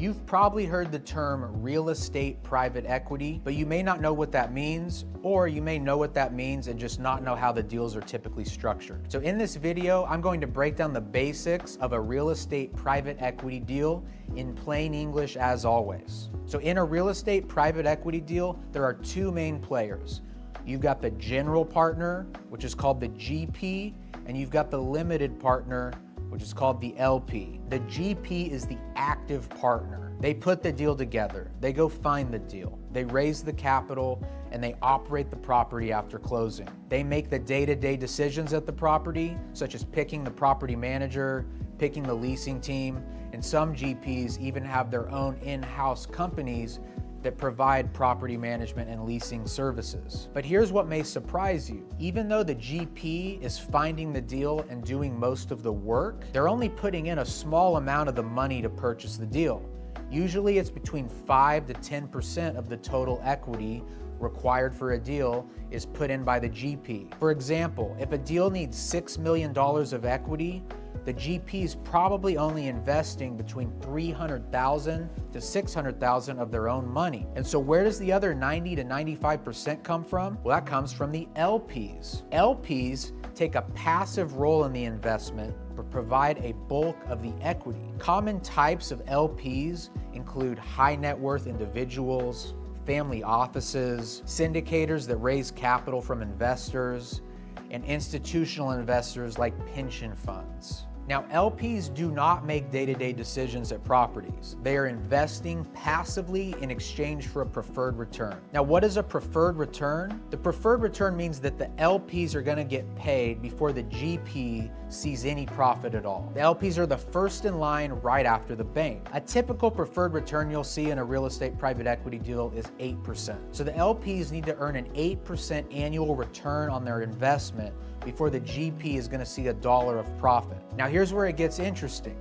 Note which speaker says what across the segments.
Speaker 1: You've probably heard the term real estate private equity, but you may not know what that means, or you may know what that means and just not know how the deals are typically structured. So in this video, I'm going to break down the basics of a real estate private equity deal in plain English as always. So in a real estate private equity deal, there are two main players. You've got the general partner, which is called the GP, and you've got the limited partner, which is called the LP. The GP is the active partner. They put the deal together, they go find the deal, they raise the capital, and they operate the property after closing. They make the day-to-day decisions at the property, such as picking the property manager, picking the leasing team, and some GPs even have their own in-house companies that provide property management and leasing services. But here's what may surprise you. Even though the GP is finding the deal and doing most of the work, they're only putting in a small amount of the money to purchase the deal. Usually it's between 5 to 10% of the total equity required for a deal is put in by the GP. For example, if a deal needs $6 million of equity, the GP is probably only investing between $300,000 to $600,000 of their own money. And so where does the other 90 to 95% come from? Well, that comes from the LPs. LPs take a passive role in the investment but provide a bulk of the equity. Common types of LPs include high net worth individuals, family offices, syndicators that raise capital from investors, and institutional investors like pension funds. Now, LPs do not make day-to-day decisions at properties. They are investing passively in exchange for a preferred return. Now, what is a preferred return? The preferred return means that the LPs are gonna get paid before the GP sees any profit at all. The LPs are the first in line right after the bank. A typical preferred return you'll see in a real estate private equity deal is 8%. So the LPs need to earn an 8% annual return on their investment before the GP is gonna see $1 of profit. Now here's where it gets interesting.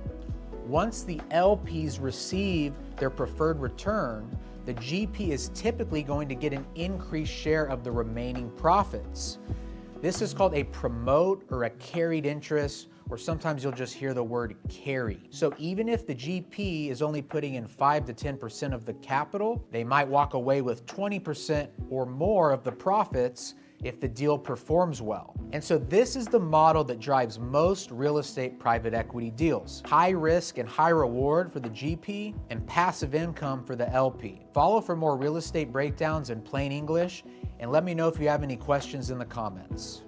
Speaker 1: Once the LPs receive their preferred return, the GP is typically going to get an increased share of the remaining profits. This is called a promote or a carried interest, or sometimes you'll just hear the word carry. So even if the GP is only putting in 5 to 10% of the capital, they might walk away with 20% or more of the profits if the deal performs well. And so this is the model that drives most real estate private equity deals. High risk and high reward for the GP and passive income for the LP. Follow for more real estate breakdowns in plain English, and let me know if you have any questions in the comments.